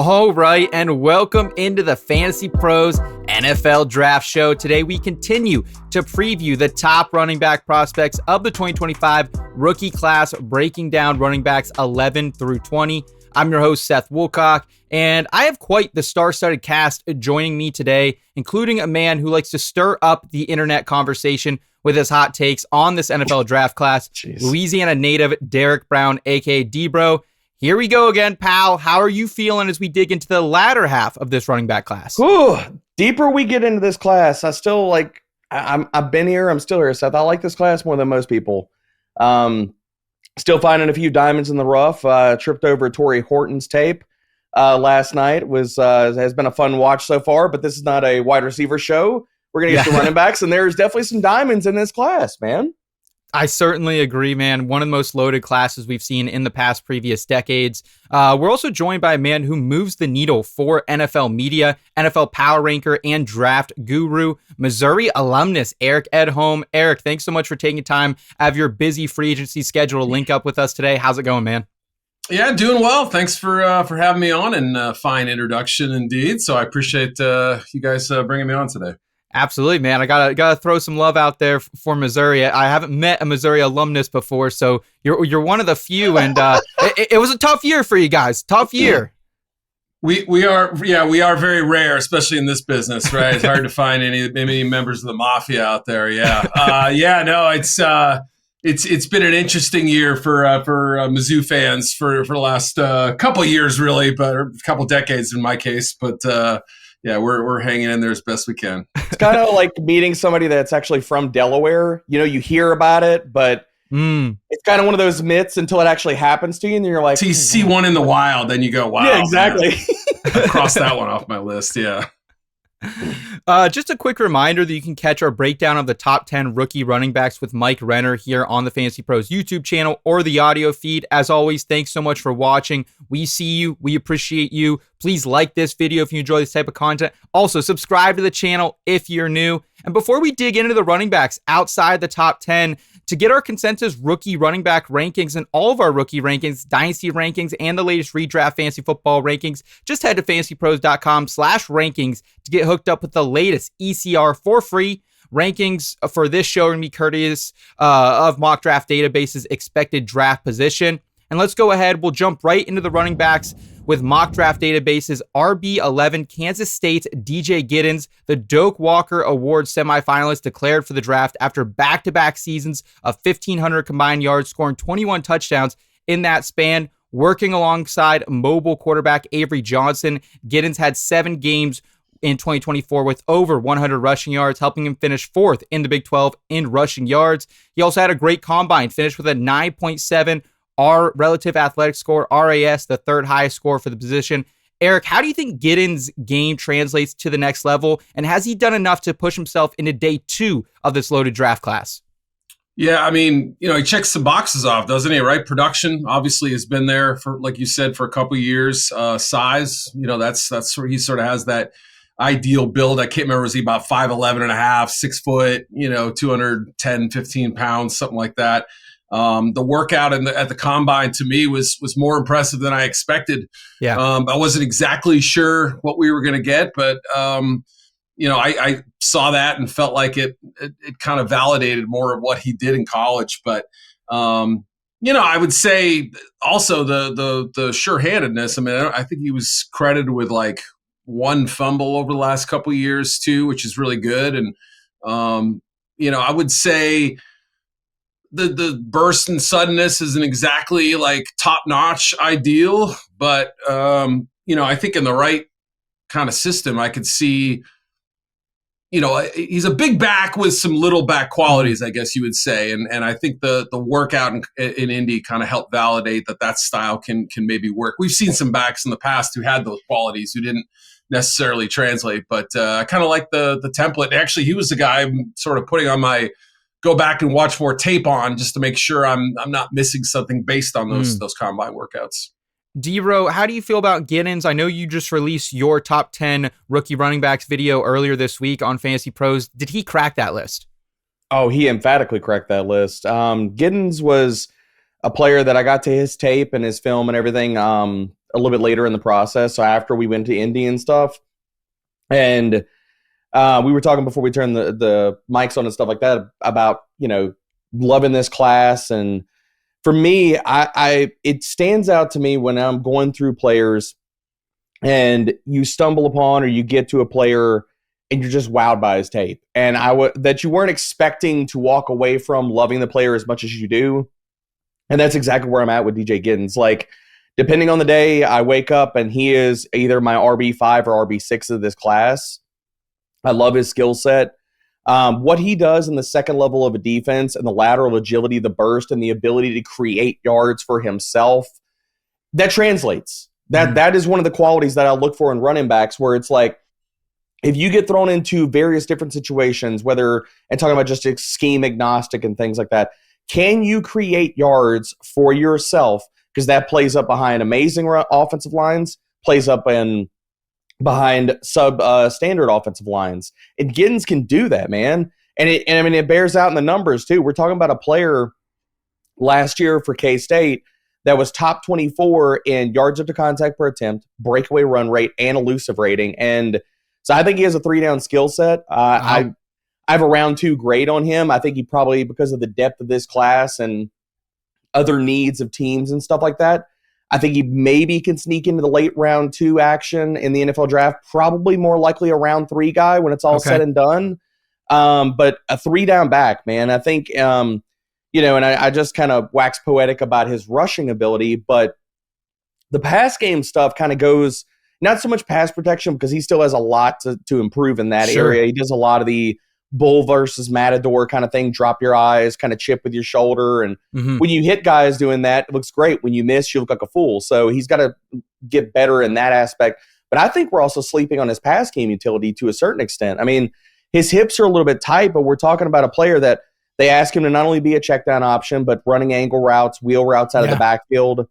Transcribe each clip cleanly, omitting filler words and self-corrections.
All right, and welcome into the Fantasy Pros NFL Draft Show. Today we continue to preview the top running back prospects of the 2025 rookie class, breaking down running backs 11 through 20. I'm your host, Seth Woolcock, and I have quite the star-studded cast joining me today, including a man who likes to stir up the internet conversation with his hot takes on this NFL draft class, Louisiana native Derrek Brown, aka D-Bro. Here we go again, pal. How are you feeling as we dig into the latter half of this running back class? Ooh, deeper we get into this class, I've been here. I'm still here, Seth. I like this class more than most people. Still finding a few diamonds in the rough. Tripped over Torrey Horton's tape last night. Has been a fun watch so far, but this is not a wide receiver show. We're going to get to running backs, and there's definitely some diamonds in this class, man. I certainly agree, man. One of the most loaded classes we've seen in the past previous decades. We're also joined by a man who moves the needle for NFL media, NFL power ranker, and draft guru, Missouri alumnus Eric Edholm. Eric, thanks so much for taking time out of your busy free agency schedule to link up with us today. How's it going, man? Yeah, doing well. Thanks for having me on, and fine introduction indeed. So I appreciate you guys bringing me on today. Absolutely, man. I gotta throw some love out there for Missouri. I haven't met a Missouri alumnus before, so you're one of the few, and it was a tough year for you guys. Tough year. We are very rare, especially in this business, right? It's hard to find any members of the mafia out there. It's been an interesting year for Mizzou fans for the last couple years, really, but a couple decades in my case, but. We're hanging in there as best we can. It's kind of like meeting somebody that's actually from Delaware. You know, you hear about it, but it's kind of one of those myths until it actually happens to you, and then you're like, you see one in the wild, then you go, wow. Yeah, exactly. Cross that one off my list, yeah. Just a quick reminder that you can catch our breakdown of the top 10 rookie running backs with Mike Renner here on the Fantasy Pros YouTube channel or the audio feed. As always, thanks so much for watching. We see you. We appreciate you. Please like this video if you enjoy this type of content. Also, subscribe to the channel if you're new. And before we dig into the running backs outside the top 10, to get our consensus rookie running back rankings and all of our rookie rankings, dynasty rankings, and the latest redraft fantasy football rankings, just head to fantasypros.com/rankings to get hooked up with the latest ECR for free. Rankings for this show are going to be courteous of mock draft database's expected draft position. And let's go ahead. We'll jump right into the running backs with mock draft databases RB11 Kansas State's DJ Giddens, the Doak Walker Award semifinalist, declared for the draft after back-to-back seasons of 1,500 combined yards, scoring 21 touchdowns in that span. Working alongside mobile quarterback Avery Johnson, Giddens had 7 games in 2024 with over 100 rushing yards, helping him finish 4th in the Big 12 in rushing yards. He also had a great combine, finished with a 9.7 R relative athletic score, RAS, the third highest score for the position. Eric, how do you think Giddens' game translates to the next level? And has he done enough to push himself into day 2 of this loaded draft class? Yeah, I mean, he checks some boxes off, doesn't he, right? Production obviously has been there for, like you said, for a couple of years. Size, that's where he sort of has that ideal build. I can't remember, was he about 5'11 and a half, 6 foot, 210, 15 pounds, something like that. The workout at the combine to me was more impressive than I expected. Yeah. I wasn't exactly sure what we were going to get, but I saw that and felt like it kind of validated more of what he did in college. But I would say also the sure-handedness. I mean, I think he was credited with like 1 fumble over the last couple of years too, which is really good. And I would say the burst and suddenness isn't exactly like top-notch ideal, but I think in the right kind of system, I could see, he's a big back with some little back qualities, I guess you would say, and I think the workout in Indy kind of helped validate that style can maybe work. We've seen some backs in the past who had those qualities who didn't necessarily translate, but I kind of like the template. Actually, he was the guy I'm sort of putting on my go back and watch more tape on just to make sure I'm not missing something based on those combine workouts. D-Ro, how do you feel about Giddens? I know you just released your top 10 rookie running backs video earlier this week on Fantasy Pros. Did he crack that list? Oh, he emphatically cracked that list. Giddens was a player that I got to his tape and his film and everything a little bit later in the process. So after we went to Indy and stuff, and we were talking before we turned the mics on and stuff like that about, loving this class. And for me, it stands out to me when I'm going through players and you stumble upon or you get to a player and you're just wowed by his tape. And that you weren't expecting to walk away from loving the player as much as you do. And that's exactly where I'm at with DJ Giddens. Like, depending on the day, I wake up and he is either my RB5 or RB6 of this class. I love his skill set. What he does in the second level of a defense and the lateral agility, the burst, and the ability to create yards for himself, that translates. That is one of the qualities that I look for in running backs, where it's like, if you get thrown into various different situations, and talking about just scheme agnostic and things like that, can you create yards for yourself? Because that plays up behind amazing offensive lines, plays up behind standard offensive lines. And Giddens can do that, man. And it bears out in the numbers too. We're talking about a player last year for K-State that was top 24 in yards after contact per attempt, breakaway run rate, and elusive rating. And so I think he has a 3-down skill set. I have a round 2 grade on him. I think he probably, because of the depth of this class and other needs of teams and stuff like that, I think he maybe can sneak into the late round 2 action in the NFL draft. Probably more likely a round 3 guy when it's all said and done. But a 3-down back, man. I think, and I just kind of wax poetic about his rushing ability, but the pass game stuff kind of goes, not so much pass protection, because he still has a lot to improve in that area. He does a lot of the bull versus matador kind of thing, drop your eyes, kind of chip with your shoulder. And when you hit guys doing that, it looks great. When you miss, you look like a fool. So he's got to get better in that aspect. But I think we're also sleeping on his pass game utility to a certain extent. I mean, his hips are a little bit tight, but we're talking about a player that they ask him to not only be a check down option, but running angle routes, wheel routes out of the backfield.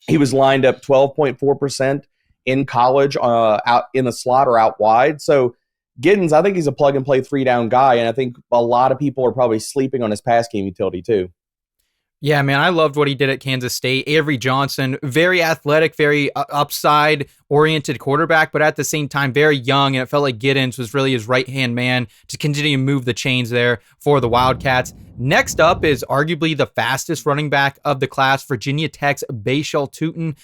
He was lined up 12.4% in college out in the slot or out wide. So Giddens, I think he's a plug-and-play 3-down guy, and I think a lot of people are probably sleeping on his pass game utility too. Yeah, man, I loved what he did at Kansas State. Avery Johnson, very athletic, very upside-oriented quarterback, but at the same time, very young, and it felt like Giddens was really his right-hand man to continue to move the chains there for the Wildcats. Next up is arguably the fastest running back of the class, Virginia Tech's Bhayshul Tuten,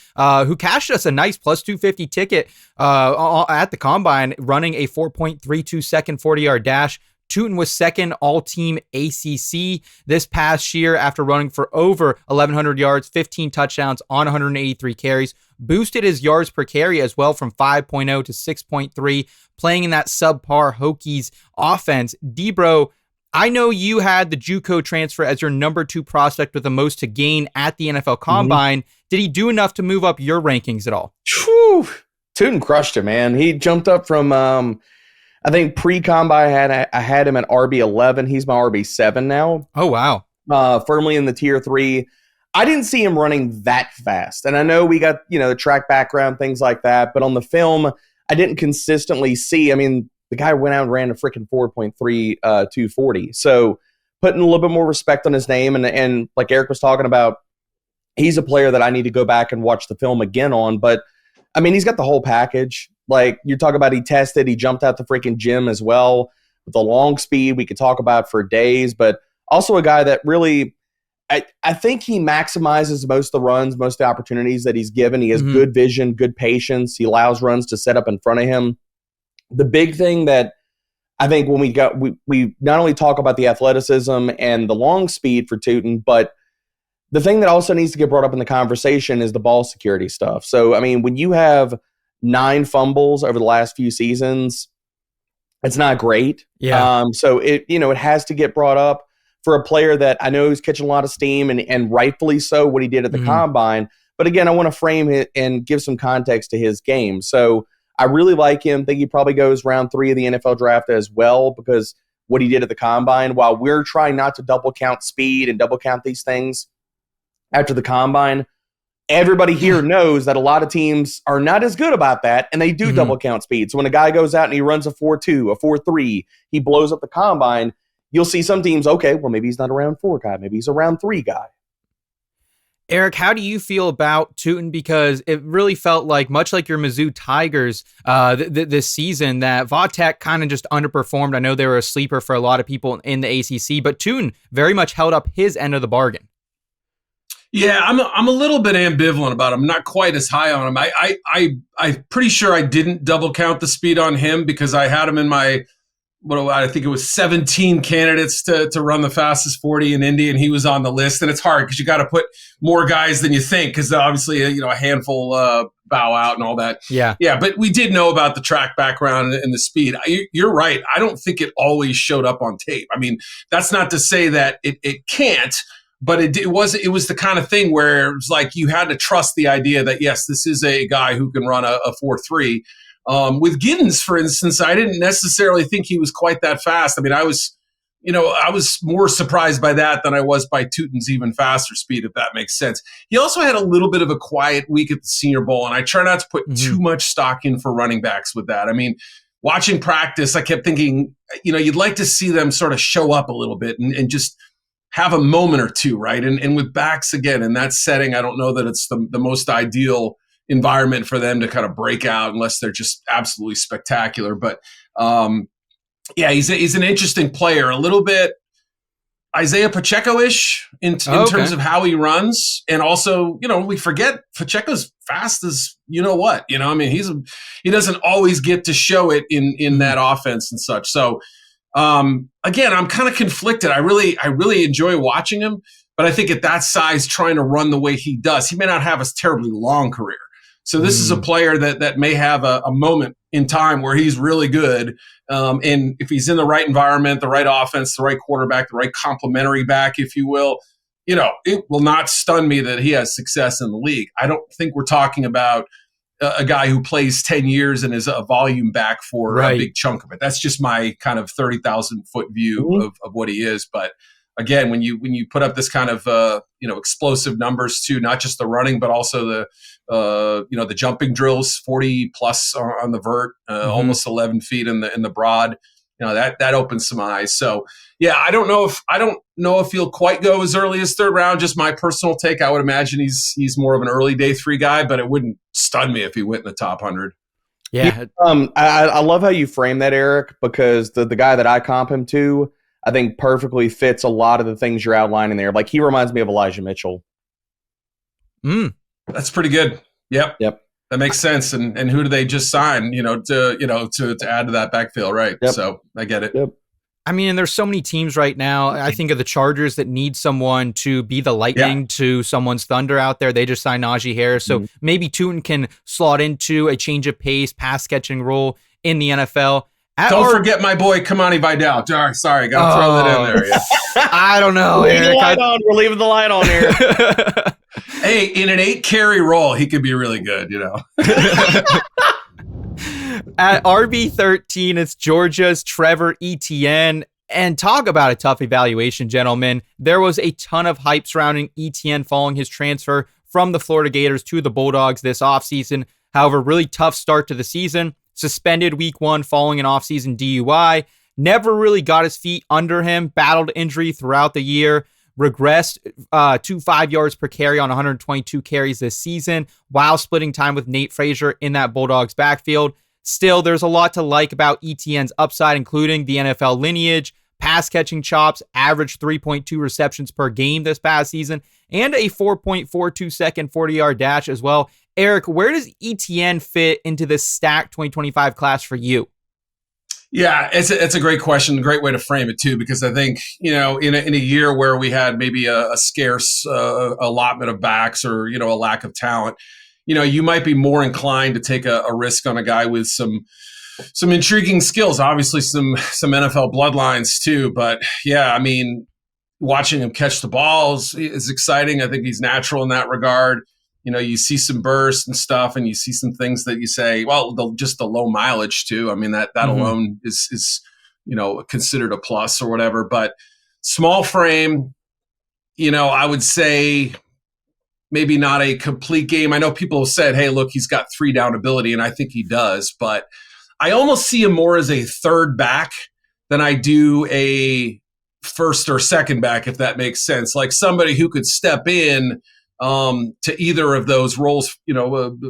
who cashed us a nice plus 250 ticket at the Combine, running a 4.32-second 40-yard dash. Tuten was second all-team ACC this past year after running for over 1,100 yards, 15 touchdowns on 183 carries. Boosted his yards per carry as well from 5.0 to 6.3, playing in that subpar Hokies offense. Debro, I know you had the JUCO transfer as your number 2 prospect with the most to gain at the NFL Combine. Did he do enough to move up your rankings at all? Whew. Tuten crushed it, man. He jumped up from... I think pre-combine I had him at RB11. He's my RB7 now. Oh, wow. Firmly in the tier 3. I didn't see him running that fast. And I know we got, the track background, things like that. But on the film, I didn't consistently see. I mean, the guy went out and ran a freaking 4.3 240. So putting a little bit more respect on his name. And like Eric was talking about, he's a player that I need to go back and watch the film again on. But, I mean, he's got the whole package. Like, you talk about he jumped out the freaking gym as well with the long speed we could talk about for days, but also a guy that really, I think he maximizes most of the runs, most of the opportunities that he's given. He has good vision, good patience. He allows runs to set up in front of him. The big thing that I think when we not only talk about the athleticism and the long speed for Tuten, but the thing that also needs to get brought up in the conversation is the ball security stuff. So, I mean, when you have 9 fumbles over the last few seasons, it's not great. Yeah. So it has to get brought up for a player that I know is catching a lot of steam and rightfully so what he did at the Combine. But again, I want to frame it and give some context to his game. So I really like him. Think he probably goes round 3 of the NFL draft as well, because what he did at the Combine, while we're trying not to double count speed and double count these things after the Combine, everybody here knows that a lot of teams are not as good about that, and they do double count speed. So when a guy goes out and he runs a 4.2, a 4.3, he blows up the Combine, you'll see some teams, okay, well, maybe he's not a round 4 guy. Maybe he's a round 3 guy. Eric, how do you feel about Tuten? Because it really felt like, much like your Mizzou Tigers this season, that Vatek kind of just underperformed. I know they were a sleeper for a lot of people in the ACC, but Tuten very much held up his end of the bargain. Yeah, I'm a little bit ambivalent about him. I'm not quite as high on him. I'm pretty sure I didn't double count the speed on him because I had him in my I think it was 17 candidates to run the fastest 40 in Indy, and he was on the list. And it's hard because you got to put more guys than you think because obviously a handful bow out and all that. Yeah. But we did know about the track background and the speed. You're right. I don't think it always showed up on tape. I mean, that's not to say that it can't. But it was the kind of thing where it was like you had to trust the idea that, yes, this is a guy who can run a 4.3. With Giddens, for instance, I didn't necessarily think he was quite that fast. I mean, I was more surprised by that than I was by Tuten's even faster speed, if that makes sense. He also had a little bit of a quiet week at the Senior Bowl, and I try not to put too much stock in for running backs with that. I mean, watching practice, I kept thinking, you'd like to see them sort of show up a little bit and just have a moment or two, right? And with backs, again, in that setting, I don't know that it's the most ideal environment for them to kind of break out unless they're just absolutely spectacular. But he's an interesting player, a little bit Isaiah Pacheco-ish in terms of how he runs. And also, we forget Pacheco's fast as what. I mean, he doesn't always get to show it in that offense and such. So again, I'm kind of conflicted. I really enjoy watching him, but I think at that size, trying to run the way he does, he may not have a terribly long career. So this is a player that may have a moment in time where he's really good. And if he's in the right environment, the right offense, the right quarterback, the right complementary back, if you will, it will not stun me that he has success in the league. I don't think we're talking about a guy who plays 10 years and is a volume back for a big chunk of it. That's just my kind of 30,000 foot view of what he is. But again, when you put up this kind of explosive numbers too, not just the running, but also the jumping drills, 40 plus on the vert, almost 11 feet in the broad, that opens some eyes. So yeah, I don't know if he'll quite go as early as third round. Just my personal take. I would imagine he's more of an early day 3 guy, but it wouldn't stun me if he went in the top 100. Yeah. I love how you frame that, Eric, because the guy that I comp him to, I think perfectly fits a lot of the things you're outlining there. Like, he reminds me of Elijah Mitchell. That's pretty good. Yep. That makes sense. And who do they just sign, to add to that backfield, right? Yep. So I get it. Yep. I mean, and there's so many teams right now. I think of the Chargers that need someone to be the lightning to someone's thunder out there. They just signed Najee Harris. So maybe Tuten can slot into a change of pace, pass catching role in the NFL. Don't forget my boy Kamani Vidal. Sorry, got to throw that in there. Yeah. I don't know, Eric. We're leaving the light on here. Hey, in an 8 carry role, he could be really good, At RB13, it's Georgia's Trevor Etienne. And talk about a tough evaluation, gentlemen. There was a ton of hype surrounding Etienne following his transfer from the Florida Gators to the Bulldogs this offseason. However, really tough start to the season. Suspended week 1 following an offseason DUI. Never really got his feet under him. Battled injury throughout the year. Regressed to 5 yards per carry on 122 carries this season while splitting time with Nate Frazier in that Bulldogs backfield. Still, there's a lot to like about Etienne's upside, including the NFL lineage, pass catching chops, averaged 3.2 receptions per game this past season, and a 4.42 second 40-yard dash as well. Eric, where does Etienne fit into this stacked 2025 class for you? Yeah, it's a great question, a great way to frame it too, because I think, in a year where we had maybe a scarce allotment of backs or, a lack of talent, you might be more inclined to take a risk on a guy with some intriguing skills, obviously some NFL bloodlines too. But yeah, I mean, watching him catch the balls is exciting. I think he's natural in that regard. You see some bursts and stuff, and you see some things that you say, well, just the low mileage too. I mean, that alone is considered a plus or whatever. But small frame, I would say maybe not a complete game. I know people have said, hey, look, he's got 3 down ability, and I think he does. But I almost see him more as a third back than I do a first or second back, if that makes sense. Like somebody who could step in to either of those roles,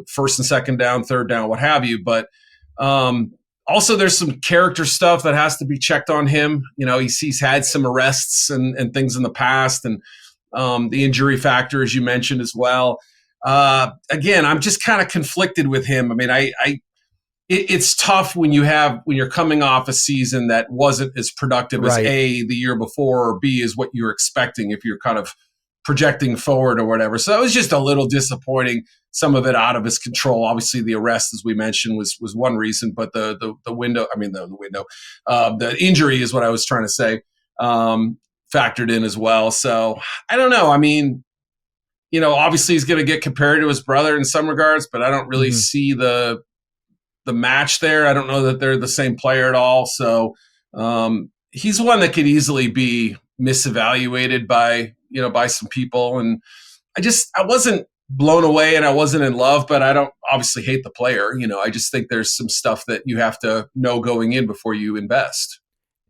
first and second down, third down, what have you. But also there's some character stuff that has to be checked on him. He's had some arrests and things in the past, and the injury factor, as you mentioned as well. Again, I'm just kind of conflicted with him. I mean, it's tough when you're coming off a season that wasn't as productive as A, the year before, or B, is what you're expecting if you're kind of projecting forward or whatever. So it was just a little disappointing, some of it out of his control. Obviously the arrest, as we mentioned, was one reason, but the injury is what I was trying to say, factored in as well. So I don't know. I mean, obviously he's going to get compared to his brother in some regards, but I don't really see the match there. I don't know that they're the same player at all. So he's one that could easily be misevaluated by some people. And I wasn't blown away and I wasn't in love, but I don't obviously hate the player. I just think there's some stuff that you have to know going in before you invest.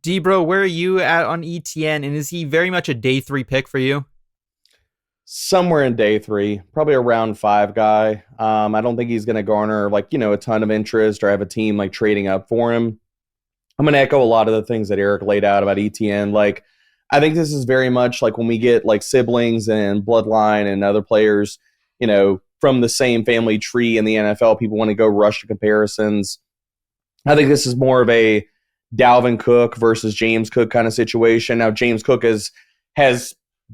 D-Bro, where are you at on Etienne? And is he very much a day 3 pick for you? Somewhere in day 3, probably a round 5 guy. I don't think he's going to garner a ton of interest or have a team trading up for him. I'm going to echo a lot of the things that Eric laid out about Etienne. I think this is very much when we get siblings and bloodline and other players, from the same family tree in the NFL, people want to go rush to comparisons. I think this is more of a Dalvin Cook versus James Cook kind of situation. Now, James Cook has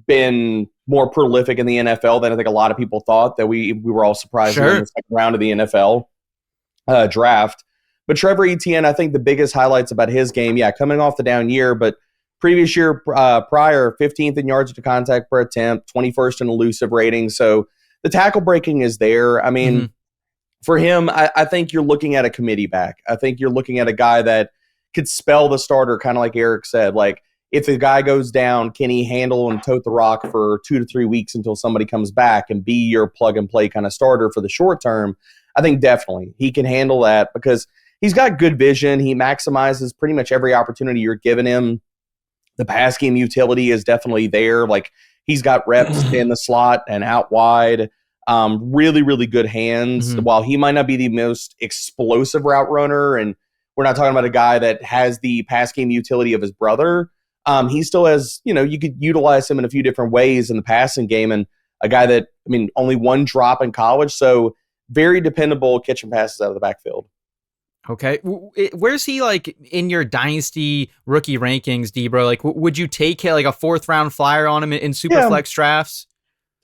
been more prolific in the NFL than I think a lot of people thought. That we were all surprised in the second round of the NFL draft. But Trevor Etienne, I think the biggest highlights about his game, coming off the down year, but previous year prior, 15th in yards to contact per attempt, 21st in elusive rating. So the tackle breaking is there. I mean, for him, I think you're looking at a committee back. I think you're looking at a guy that could spell the starter, kind of like Eric said. If the guy goes down, can he handle and tote the rock for 2 to 3 weeks until somebody comes back and be your plug-and-play kind of starter for the short term? I think definitely he can handle that because he's got good vision. He maximizes pretty much every opportunity you're giving him. The pass game utility is definitely there. He's got reps in the slot and out wide. Really, really good hands. While he might not be the most explosive route runner, and we're not talking about a guy that has the pass game utility of his brother, he still has, you could utilize him in a few different ways in the passing game. And a guy that, only one drop in college, so very dependable catching passes out of the backfield. Okay. Where's he in your Dynasty rookie rankings, D-Bro? Would you take a 4th round flyer on him in superflex drafts?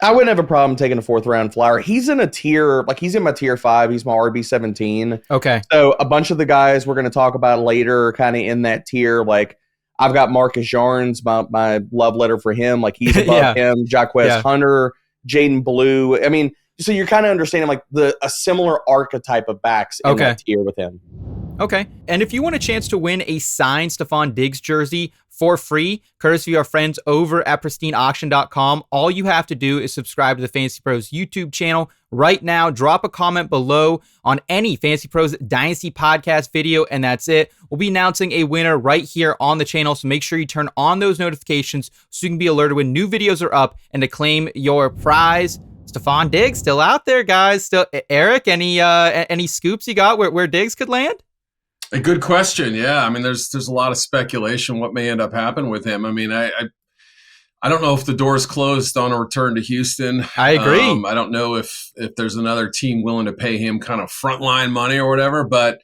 I wouldn't have a problem taking a 4th round flyer. He's in a tier, he's in my tier 5. He's my RB 17. Okay. So a bunch of the guys we're going to talk about later are kind of in that tier. I've got Marcus Yarns, my love letter for him. He's above him. Jaquez Hunter, Jaydon Blue. So you're kind of understanding a similar archetype of backs in that tier with him. Okay. And if you want a chance to win a signed Stefon Diggs jersey for free, courtesy of our friends over at pristineauction.com, all you have to do is subscribe to the Fantasy Pros YouTube channel right now. Drop a comment below on any Fantasy Pros Dynasty podcast video, and that's it. We'll be announcing a winner right here on the channel, so make sure you turn on those notifications so you can be alerted when new videos are up and to claim your prize. Stefon Diggs still out there, guys. Still, Eric, any scoops you got where Diggs could land? A good question. Yeah. There's a lot of speculation what may end up happening with him. I don't know if the door's closed on a return to Houston. I agree. I don't know if there's another team willing to pay him kind of frontline money or whatever, but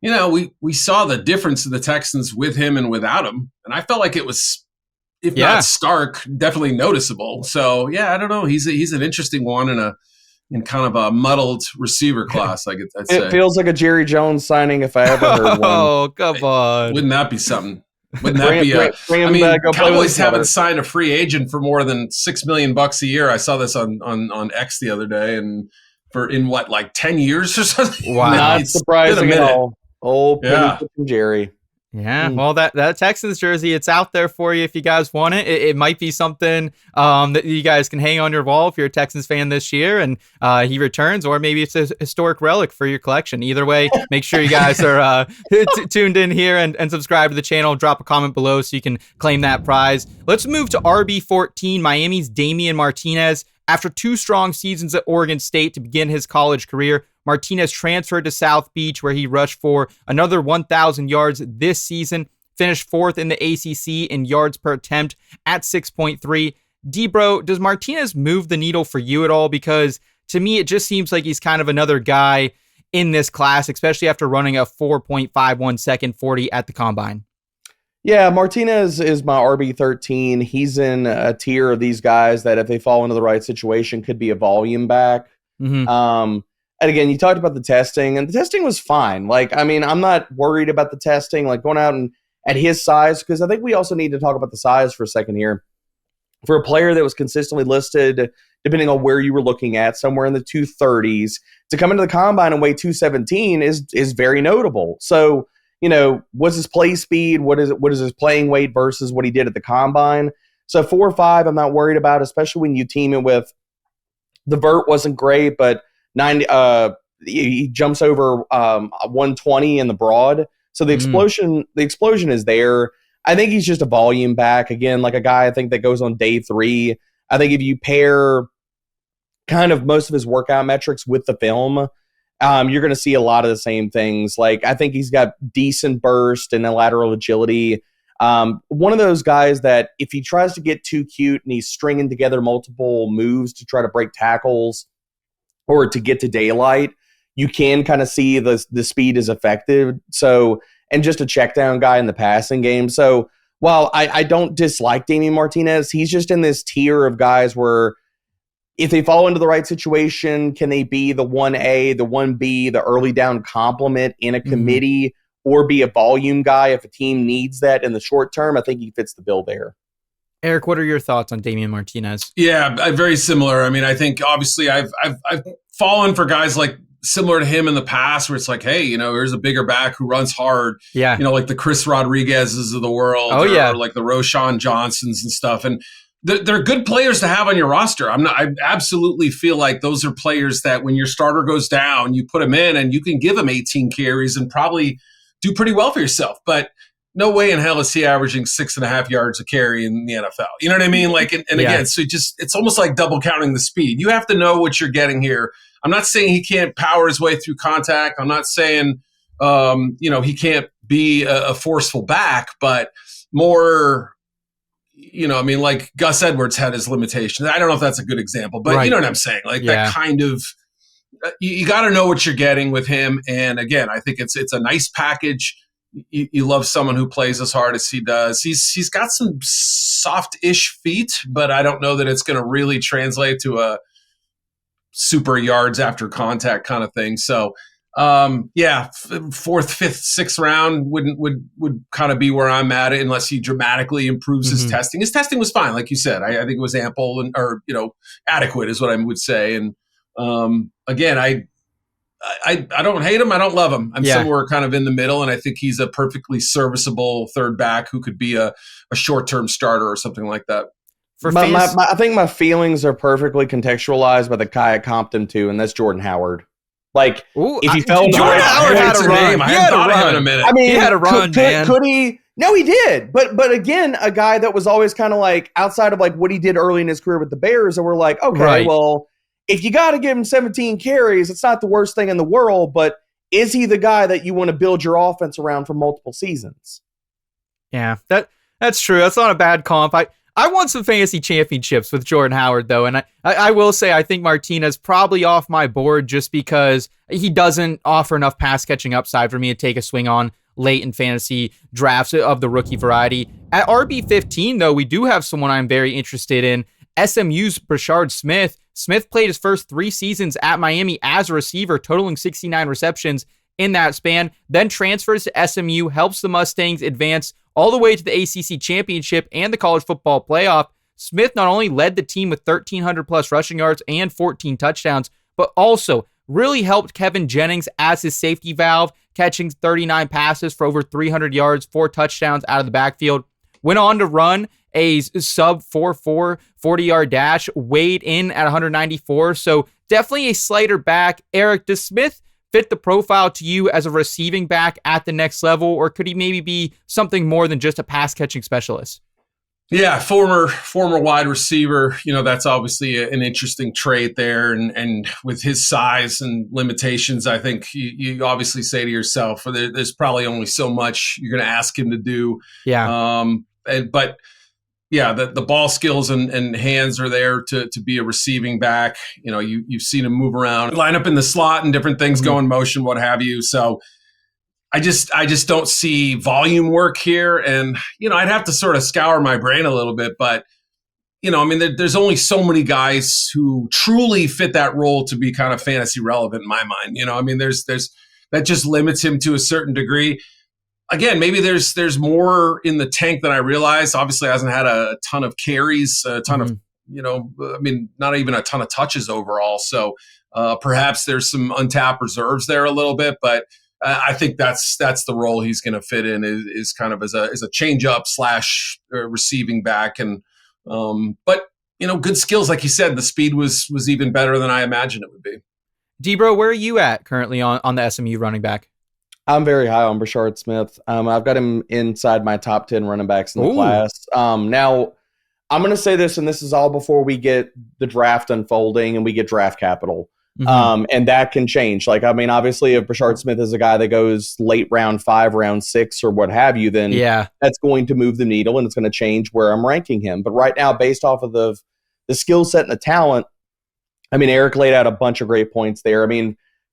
we saw the difference in the Texans with him and without him. And I felt like it was, if not stark, definitely noticeable. So I don't know. He's an interesting one in kind of a muddled receiver class, I'd say. It feels like a Jerry Jones signing if I ever heard one. Oh, come on. Wouldn't that be something? Wouldn't that be Cowboys haven't signed a free agent for more than $6 million a year. I saw this on X the other day, and in 10 years or something? Wow. Not surprising at all. Old Penny from Jerry. Yeah, well, that Texans jersey, it's out there for you if you guys want it. It might be something that you guys can hang on your wall if you're a Texans fan this year and he returns, or maybe it's a historic relic for your collection. Either way, make sure you guys are tuned in here and subscribe to the channel. Drop a comment below so you can claim that prize. Let's move to RB14, Miami's Damien Martinez. After 2 strong seasons at Oregon State to begin his college career, Martinez transferred to South Beach, where he rushed for another 1,000 yards this season, finished 4th in the ACC in yards per attempt at 6.3. D-Bro, does Martinez move the needle for you at all? Because to me, it just seems like he's kind of another guy in this class, especially after running a 4.51 second 40 at the combine. Yeah, Martinez is my RB13. He's in a tier of these guys that if they fall into the right situation could be a volume back. Mm-hmm. And again, you talked about the testing, and the testing was fine. Like, I mean, I'm not worried about the testing, like going out and at his size, because I think we also need to talk about the size for a second here. For a player that was consistently listed, depending on where you were looking at, somewhere in the 230s, to come into the combine and weigh 217 is very notable. So, you know, what's his play speed? What is his playing weight versus what he did at the combine? So 4.5, I'm not worried about, especially when you team it with the vert wasn't great, but 90. He jumps over 120 in the broad. So the explosion is there. I think he's just a volume back. Again, like a guy I think that goes on day 3. I think if you pair kind of most of his workout metrics with the film, you're going to see a lot of the same things. Like, I think he's got decent burst and a lateral agility. One of those guys that if he tries to get too cute and he's stringing together multiple moves to try to break tackles or to get to daylight, you can kind of see the speed is effective. So, and just a check down guy in the passing game. So while I don't dislike Damien Martinez, he's just in this tier of guys where if they fall into the right situation, can they be the 1A, the 1B, the early down complement in a committee, or be a volume guy if a team needs that in the short term? I think he fits the bill there. Eric, what are your thoughts on Damien Martinez? Yeah, very similar. I mean, I think obviously I've fallen for guys like similar to him in the past where it's like, hey, you know, there's a bigger back who runs hard. Yeah. You know, like the Chris Rodriguez's of the world. Or like the Roshan Johnsons and stuff. And they're good players to have on your roster. I absolutely feel like those are players that when your starter goes down, you put them in and you can give them 18 carries and probably do pretty well for yourself. But no way in hell is he averaging 6.5 yards a carry in the NFL. You know what I mean? Like, and again, so it's almost like double counting the speed. You have to know what you're getting here. I'm not saying he can't power his way through contact. I'm not saying, he can't be a forceful back, but more, like Gus Edwards had his limitations. I don't know if that's a good example, but you know what I'm saying? Like that kind of, you got to know what you're getting with him. And again, I think it's a nice package. You love someone who plays as hard as he does. He's got some soft-ish feet, but I don't know that it's going to really translate to a super yards after contact kind of thing. So, 4th, 5th, 6th round would kind of be where I'm at it, unless he dramatically improves his testing. His testing was fine, like you said. I think it was ample or adequate is what I would say. And again, I don't hate him. I don't love him. I'm somewhere kind of in the middle, and I think he's a perfectly serviceable third back who could be a short-term starter or something like that. I think my feelings are perfectly contextualized by the guy I comped him to, and that's Jordan Howard. Like, if you felt Jordan Howard had a run. I hadn't thought of him in a minute. I mean, he had a run, man. Could he? No, he did. But again, a guy that was always kind of like outside of like what he did early in his career with the Bears, and we're like, okay, well, if you got to give him 17 carries, it's not the worst thing in the world, but is he the guy that you want to build your offense around for multiple seasons? Yeah, that's true. That's not a bad comp. I won some fantasy championships with Jordan Howard, though, and I will say I think Martinez probably off my board just because he doesn't offer enough pass-catching upside for me to take a swing on late in fantasy drafts of the rookie variety. At RB15, though, we do have someone I'm very interested in, SMU's Brashard Smith. Smith played his first 3 seasons at Miami as a receiver, totaling 69 receptions in that span, then transfers to SMU, helps the Mustangs advance all the way to the ACC championship and the college football playoff. Smith not only led the team with 1,300 plus rushing yards and 14 touchdowns, but also really helped Kevin Jennings as his safety valve, catching 39 passes for over 300 yards, 4 touchdowns out of the backfield. Went on to run a sub 4.4 40-yard dash, weighed in at 194. So definitely a slighter back. Eric, does Smith fit the profile to you as a receiving back at the next level, or could he maybe be something more than just a pass-catching specialist? Yeah, former wide receiver. That's obviously an interesting trait there, and with his size and limitations, I think you obviously say to yourself, there's probably only so much you're going to ask him to do. Yeah. But yeah, the ball skills and hands are there to be a receiving back. You've seen him move around, line up in the slot, and different things, go in motion, what have you. So I just don't see volume work here. And, I'd have to sort of scour my brain a little bit, but, there's only so many guys who truly fit that role to be kind of fantasy relevant in my mind. There's that just limits him to a certain degree. Again, maybe there's more in the tank than I realized. Obviously hasn't had a ton of carries, a ton of, not even a ton of touches overall. So perhaps there's some untapped reserves there a little bit, but I think that's the role he's going to fit in is kind of as a change up / receiving back. And but good skills, like you said, the speed was even better than I imagined it would be. D-Bro, where are you at currently on the SMU running back? I'm very high on Brashard Smith. I've got him inside my top 10 running backs in the class. Now, I'm going to say this, and this is all before we get the draft unfolding and we get draft capital. And that can change. Obviously, if Brashard Smith is a guy that goes late round 5, round 6, or what have you, then that's going to move the needle and it's going to change where I'm ranking him. But right now, based off of the skill set and the talent, Eric laid out a bunch of great points there.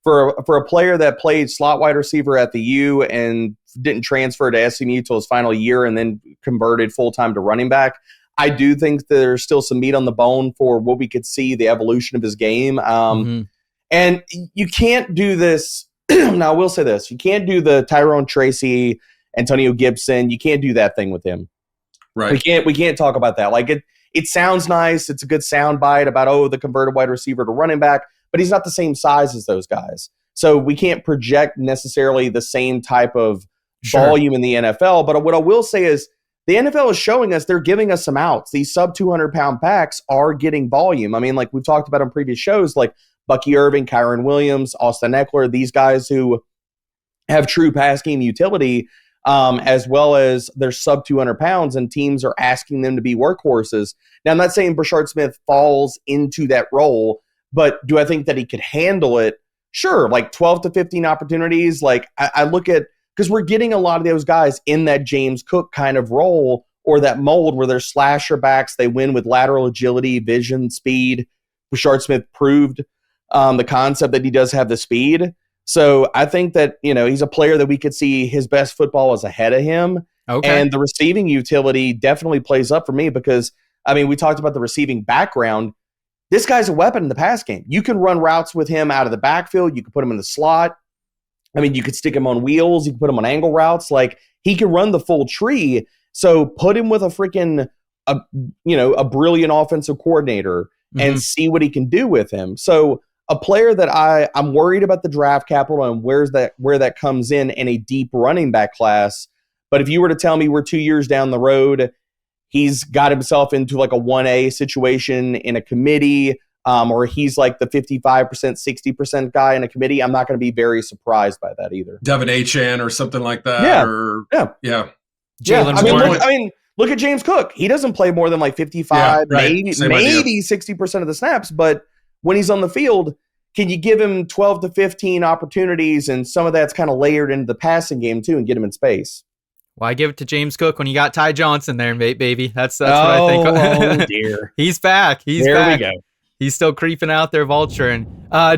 For a player that played slot wide receiver at the U and didn't transfer to SMU till his final year and then converted full-time to running back, I do think there's still some meat on the bone for what we could see, the evolution of his game. And you can't do this. Now, I will say this. You can't do the Tyrone Tracy, Antonio Gibson. You can't do that thing with him. Right. We can't talk about that. It sounds nice. It's a good sound bite about, the converted wide receiver to running back, but he's not the same size as those guys. So we can't project necessarily the same type of volume in the NFL. But what I will say is the NFL is showing us, they're giving us some outs. These sub 200-pound packs are getting volume. Like we've talked about on previous shows, like Bucky Irving, Kyron Williams, Austin Eckler, these guys who have true pass game utility, as well as they're sub 200 pounds, and teams are asking them to be workhorses. Now, I'm not saying Brashard Smith falls into that role, but do I think that he could handle it? Sure, 12 to 15 opportunities. I look at, because we're getting a lot of those guys in that James Cook kind of role or that mold where they're slasher backs. They win with lateral agility, vision, speed. Brashard Smith proved the concept that he does have the speed. So I think that, he's a player that we could see his best football is ahead of him. Okay. And the receiving utility definitely plays up for me because, we talked about the receiving background. This guy's a weapon in the pass game. You can run routes with him out of the backfield. You can put him in the slot. You could stick him on wheels. You can put him on angle routes. He can run the full tree. So put him with a brilliant offensive coordinator and see what he can do with him. So a player that I'm worried about the draft capital and where that comes in a deep running back class. But if you were to tell me we're 2 years down the road, he's got himself into a 1A situation in a committee, or he's the 55%, 60% guy in a committee, I'm not going to be very surprised by that either. Devin Etienne or something like that. Yeah. Jalen look at James Cook. He doesn't play more than 55, maybe 60% of the snaps, but when he's on the field, can you give him 12 to 15 opportunities, and some of that's kind of layered into the passing game too, and get him in space? Well, I give it to James Cook when you got Ty Johnson there, baby. That's what I think. Oh, dear. He's back. There back. We go. He's still creeping out there, vulturing.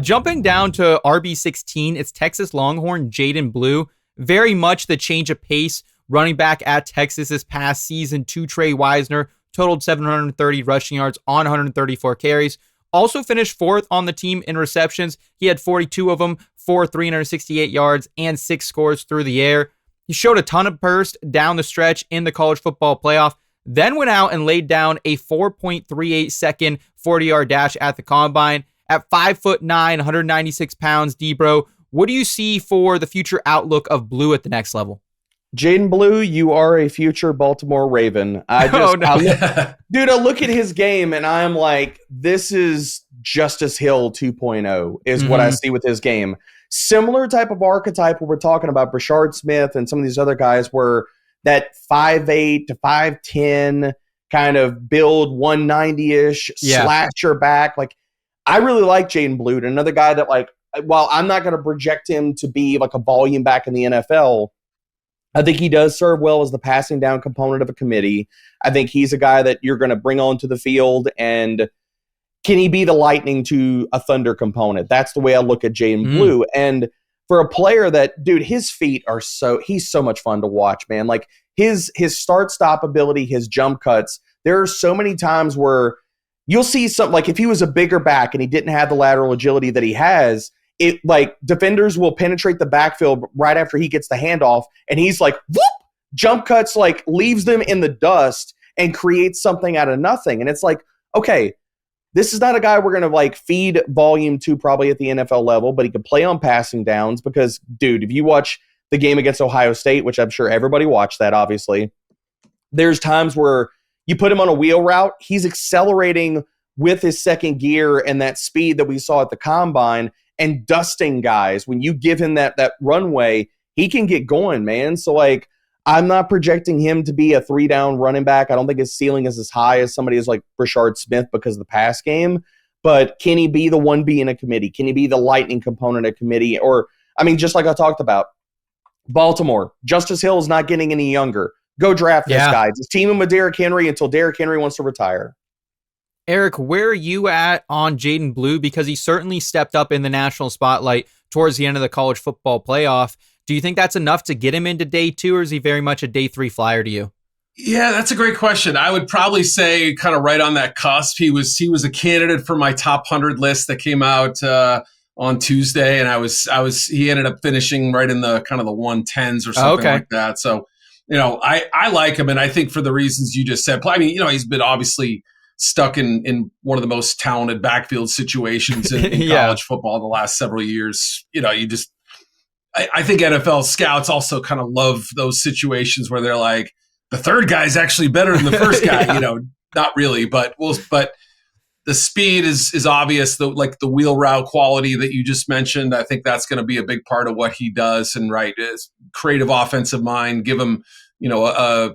Jumping down to RB16, it's Texas Longhorn Jaydon Blue. Very much the change of pace. Running back at Texas this past season, to Trey Wisner, totaled 730 rushing yards on 134 carries. Also finished 4th on the team in receptions. He had 42 of them for 368 yards and 6 scores through the air. He showed a ton of burst down the stretch in the college football playoff, then went out and laid down a 4.38 second 40-yard dash at the combine. At 5'9", 196 pounds, D-Bro, what do you see for the future outlook of Blue at the next level? Jaydon Blue, you are a future Baltimore Raven. I look at his game and I'm like, this is Justice Hill 2.0 is what I see with his game. Similar type of archetype where we're talking about Brashard Smith and some of these other guys where that 5'8" to 5'10", kind of build 190-ish, slasher back. Like, I really like Jaydon Blue, another guy that, like, while I'm not going to project him to be like a volume back in the NFL, I think he does serve well as the passing down component of a committee. I think he's a guy that you're going to bring onto the field, and can he be the lightning to a thunder component? That's the way I look at Jaydon Blue. And for a player that, dude, his feet are he's so much fun to watch, man. Like his start-stop ability, his jump cuts, there are so many times where you'll see something like if he was a bigger back and he didn't have the lateral agility that he has, it like defenders will penetrate the backfield right after he gets the handoff, and he's like, whoop, jump cuts, like leaves them in the dust and creates something out of nothing. And it's like, okay, this is not a guy we're going to like feed volume to probably at the NFL level, but he can play on passing downs because, dude, if you watch the game against Ohio State, which I'm sure everybody watched that, obviously, there's times where you put him on a wheel route, he's accelerating with his second gear and that speed that we saw at the combine and dusting guys. When you give him that runway, he can get going, man. So, like, I'm not projecting him to be a 3-down running back. I don't think his ceiling is as high as somebody is like Brashard Smith because of the pass game. But can he be the 1B in a committee? Can he be the lightning component of a committee? Or, I mean, just like I talked about, Baltimore, Justice Hill is not getting any younger. Go draft this guy. Just team him with Derrick Henry until Derrick Henry wants to retire. Eric, where are you at on Jaydon Blue? Because he certainly stepped up in the national spotlight towards the end of the college football playoff. Do you think that's enough to get him into day 2, or is he very much a day 3 flyer to you? Yeah, that's a great question. I would probably say kind of right on that cusp. He was a candidate for my top 100 list that came out on Tuesday, and he ended up finishing right in the kind of the 110s or something like that. So, you know, I like him, and I think for the reasons you just said. I mean, you know, he's been obviously stuck in one of the most talented backfield situations in college football the last several years. You know, I think NFL scouts also kind of love those situations where they're like, the third guy is actually better than the first guy. You know, not really, but the speed is obvious. The wheel route quality that you just mentioned, I think that's going to be a big part of what he does. And is creative offensive mind. Give him, you know, a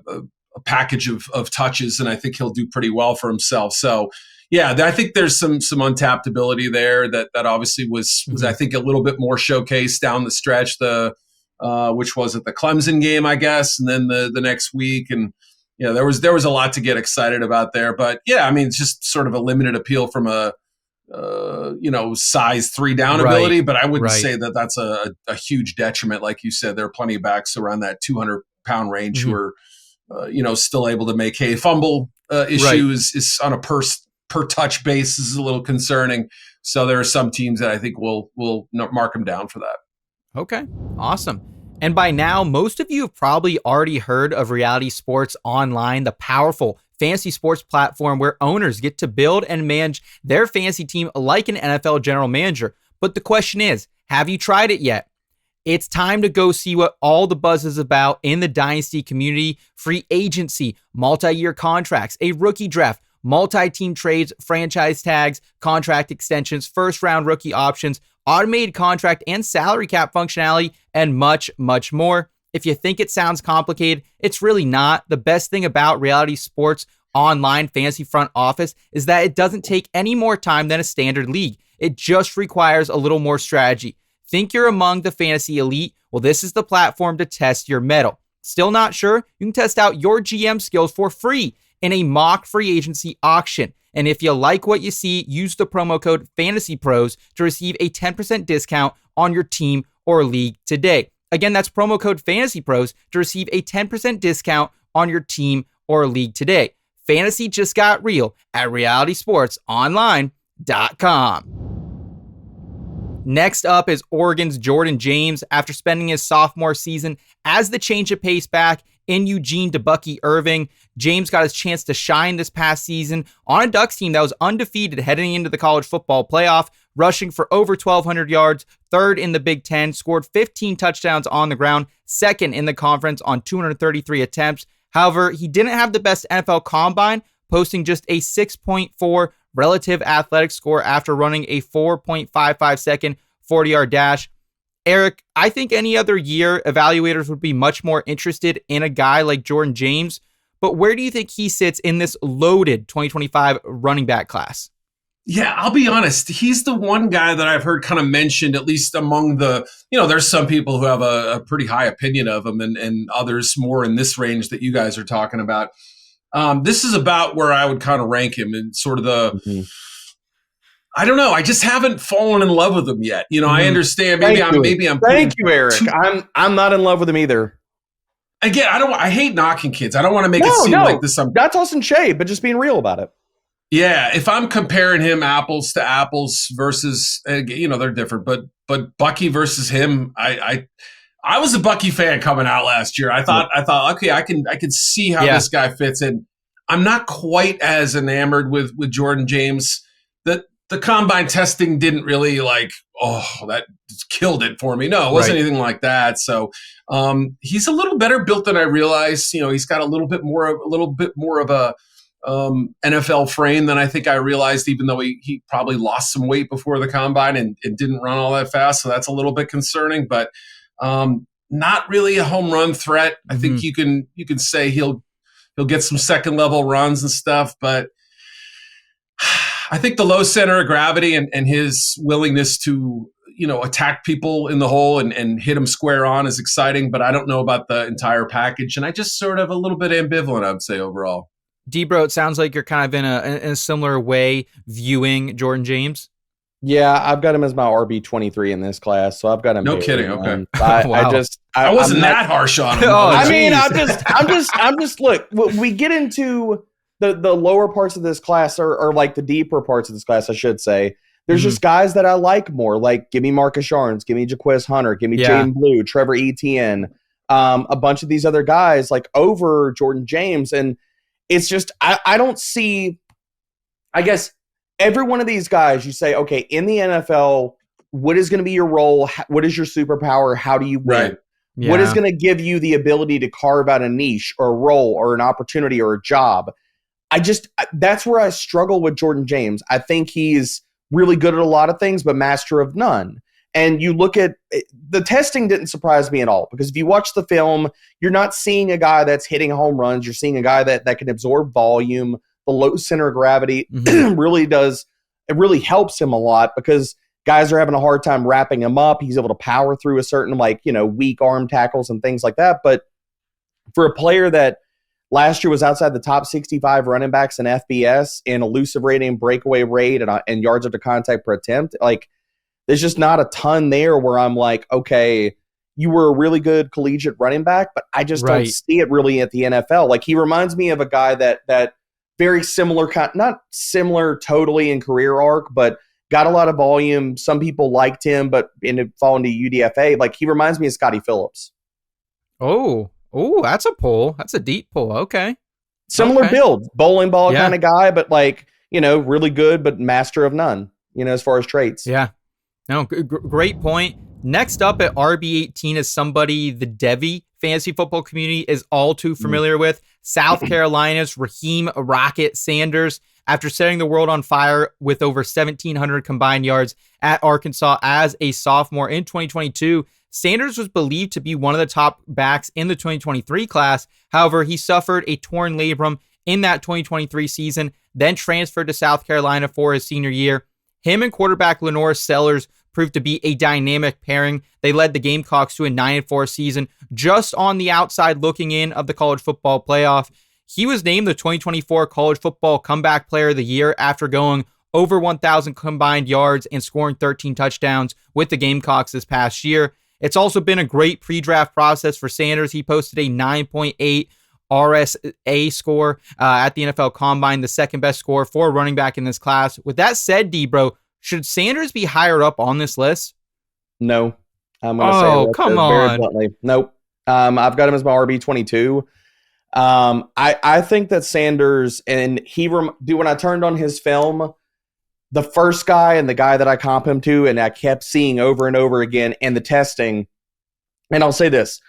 package of touches, and I think he'll do pretty well for himself. So, yeah, I think there's some untapped ability there that obviously was I think a little bit more showcased down the stretch. Which was at the Clemson game, I guess, and then the next week, and you know there was a lot to get excited about there. But yeah, I mean it's just sort of a limited appeal from a size 3-down ability, but I wouldn't say that that's a huge detriment. Like you said, there are plenty of backs around that 200-pound range who are still able to make hay. Fumble issue is on a per touch basis is a little concerning. So there are some teams that I think will mark him down for that. Okay, awesome. And by now, most of you have probably already heard of Reality Sports Online, the powerful fantasy sports platform where owners get to build and manage their fantasy team like an NFL general manager. But the question is, have you tried it yet? It's time to go see what all the buzz is about in the Dynasty community: free agency, multi-year contracts, a rookie draft, multi-team trades, franchise tags, contract extensions, first-round rookie options, automated contract and salary cap functionality, and much, much more. If you think it sounds complicated, it's really not. The best thing about Reality Sports Online Fantasy Front Office is that it doesn't take any more time than a standard league. It just requires a little more strategy. Think you're among the fantasy elite? Well, this is the platform to test your mettle. Still not sure? You can test out your GM skills for free in a mock free agency auction. And if you like what you see, use the promo code FantasyPros to receive a 10% discount on your team or league today. Again, that's promo code FantasyPros to receive a 10% discount on your team or league today. Fantasy just got real at realitysportsonline.com. Next up is Oregon's Jordan James. After spending his sophomore season as the change of pace back in Eugene to Bucky Irving, James got his chance to shine this past season on a Ducks team that was undefeated heading into the college football playoff, rushing for over 1,200 yards, third in the Big Ten, scored 15 touchdowns on the ground, second in the conference on 233 attempts. However, he didn't have the best NFL combine, posting just a 6.4 relative athletic score after running a 4.55 second 40-yard dash. Eric, I think any other year, evaluators would be much more interested in a guy like Jordan James, but where do you think he sits in this loaded 2025 running back class? Yeah, I'll be honest. He's the one guy that I've heard kind of mentioned, at least among the, there's some people who have a pretty high opinion of him and others more in this range that you guys are talking about. This is about where I would kind of rank him in sort of the, I don't know. I just haven't fallen in love with him yet. I understand. Maybe I'm. Thank you, Eric. I'm not in love with him either. Again, I hate knocking kids. I don't want to make it seem like this. Not tossing shade, but just being real about it. Yeah, if I'm comparing him apples to apples versus, they're different, but Bucky versus him, I was a Bucky fan coming out last year. I thought, okay, I can see how this guy fits in. I'm not quite as enamored with Jordan James. The combine testing didn't really that killed it for me. No, it wasn't anything like that. So he's a little better built than I realized. He's got a little bit more of a NFL frame than I think I realized, even though he probably lost some weight before the combine and didn't run all that fast. So that's a little bit concerning, but not really a home run threat. I think you can say he'll get some second level runs and stuff, but I think the low center of gravity and his willingness to, attack people in the hole and hit them square on is exciting, but I don't know about the entire package. And I just sort of a little bit ambivalent, I would say, overall. D-Bro, it sounds like you're kind of in a similar way viewing Jordan James. Yeah, I've got him as my RB23 in this class, so I've got him. No kidding. Okay. Wow. I wasn't that harsh on him. I mean, I'm just look. We get into the lower parts of this class, or like the deeper parts of this class, I should say. There's just guys that I like more. Like, give me Marcus Yarns, give me Jaquez Hunter, give me Jaydon Blue, Trevor Etienne, a bunch of these other guys like over Jordan James, and it's just I don't see. I guess every one of these guys, you say, okay, in the NFL, what is going to be your role? What is your superpower? How do you win? Right. Yeah. What is going to give you the ability to carve out a niche or a role or an opportunity or a job? That's where I struggle with Jordan James. I think he's really good at a lot of things, but master of none. And you look at the testing didn't surprise me at all, because if you watch the film, you're not seeing a guy that's hitting home runs. You're seeing a guy that can absorb volume. The low center of gravity really helps him a lot, because guys are having a hard time wrapping him up. He's able to power through a certain weak arm tackles and things like that. But for a player that last year was outside the top 65 running backs in FBS in elusive rating, breakaway rate, and yards after contact per attempt, there's just not a ton there where I'm like, okay, you were a really good collegiate running back, but I just don't see it really at the NFL. Like, he reminds me of a guy that very similar, not similar totally in career arc, but got a lot of volume. Some people liked him, but ended falling to UDFA. Like, he reminds me of Scotty Phillips. Oh, that's a pull. That's a deep pull. Okay. Similar build, bowling ball kind of guy, but really good, but master of none, as far as traits. Yeah. No, great point. Next up at RB18 is somebody the Devy fantasy football community is all too familiar with. South Carolina's Raheim Rocket Sanders. After setting the world on fire with over 1,700 combined yards at Arkansas as a sophomore in 2022, Sanders was believed to be one of the top backs in the 2023 class. However, he suffered a torn labrum in that 2023 season, then transferred to South Carolina for his senior year. Him and quarterback Lenore Sellers proved to be a dynamic pairing. They led the Gamecocks to a 9-4 season, just on the outside looking in of the college football playoff. He was named the 2024 College Football Comeback Player of the Year after going over 1,000 combined yards and scoring 13 touchdowns with the Gamecocks this past year. It's also been a great pre-draft process for Sanders. He posted a 9.8 RSA score at the NFL Combine, the second best score for a running back in this class. With that said, D-Bro, should Sanders be higher up on this list? No. I'm going to say that come very bluntly. Nope. I've got him as my RB22. I think that Sanders, and when I turned on his film, the first guy and the guy that I comp him to, and I kept seeing over and over again, and the testing, and I'll say this,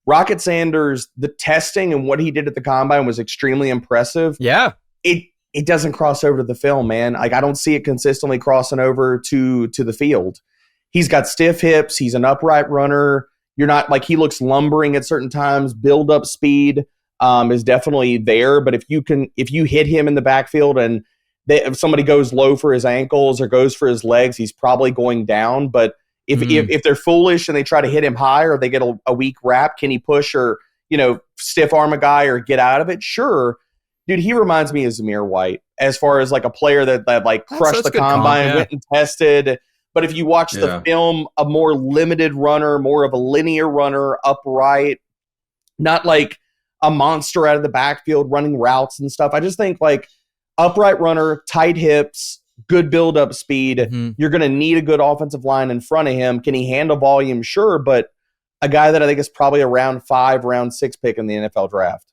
Rocket Sanders, the testing and what he did at the Combine was extremely impressive. Yeah. It doesn't cross over to the film, man. Like, I don't see it consistently crossing over to the field. He's got stiff hips. He's an upright runner. You're not like, he looks lumbering at certain times, build up speed. is definitely there. But if you hit him in the backfield and if somebody goes low for his ankles or goes for his legs, he's probably going down. But if they're foolish and they try to hit him high or they get a weak wrap, can he push or stiff arm a guy or get out of it? Sure. Dude, he reminds me of Zamir White as far as like a player that like crushed the combine, went and tested. But if you watch the film, a more limited runner, more of a linear runner, upright, not like a monster out of the backfield running routes and stuff. I just think like upright runner, tight hips, good build-up speed. Mm-hmm. You're going to need a good offensive line in front of him. Can he handle volume? Sure, but a guy that I think is probably a round 5, round 6 pick in the NFL draft.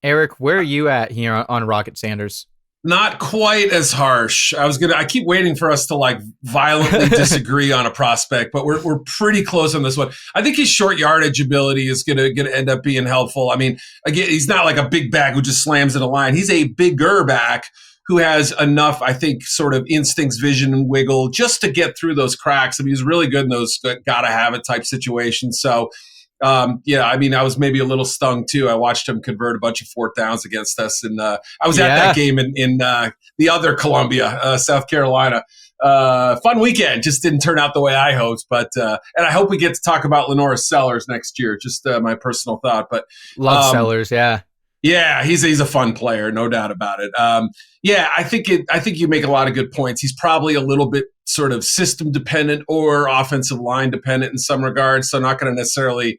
Eric, where are you at here on Rocket Sanders? Not quite as harsh. I keep waiting for us to like violently disagree on a prospect, but we're pretty close on this one. I think his short yardage ability is gonna end up being helpful. I mean, again, he's not like a big back who just slams in a line. He's a bigger back who has enough, I think, sort of instincts, vision, and wiggle just to get through those cracks. I mean, he's really good in those gotta have it type situations. So I mean, I was maybe a little stung too. I watched him convert a bunch of 4th downs against us, and I was at that game in the other Columbia, South Carolina. Fun weekend. Just didn't turn out the way I hoped, but and I hope we get to talk about Lenora Sellers next year. Just my personal thought, but love Sellers, yeah. Yeah, he's a fun player, no doubt about it. I think you make a lot of good points. He's probably a little bit sort of system dependent or offensive line dependent in some regards, so not going to necessarily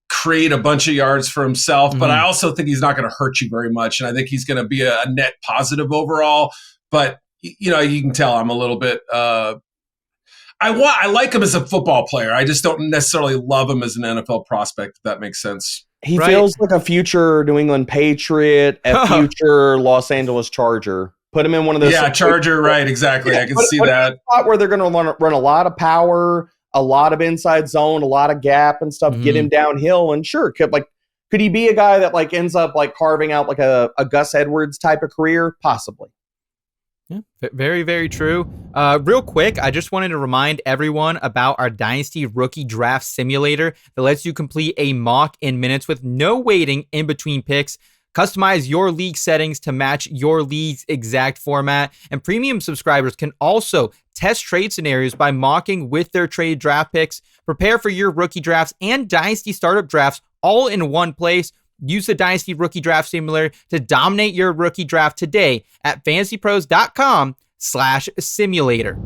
create a bunch of yards for himself, but I also think he's not going to hurt you very much, and I think he's going to be a net positive overall. But you can tell I'm a little bit. I like him as a football player. I just don't necessarily love him as an NFL prospect. If that makes sense. He feels like a future New England Patriot, a future Los Angeles Charger. Put him in one of those. Yeah, Charger. Right, exactly. I can see that. Spot where they're going to run a lot of power, a lot of inside zone, a lot of gap and stuff, get him downhill. And sure, could he be a guy that like ends up like carving out like a Gus Edwards type of career? Possibly. Yeah, very, very true. Real quick, I just wanted to remind everyone about our Dynasty Rookie Draft Simulator that lets you complete a mock in minutes with no waiting in between picks. Customize your league settings to match your league's exact format. And premium subscribers can also test trade scenarios by mocking with their trade draft picks. Prepare for your rookie drafts and Dynasty startup drafts all in one place. Use the Dynasty Rookie Draft Simulator to dominate your rookie draft today at fantasypros.com/simulator.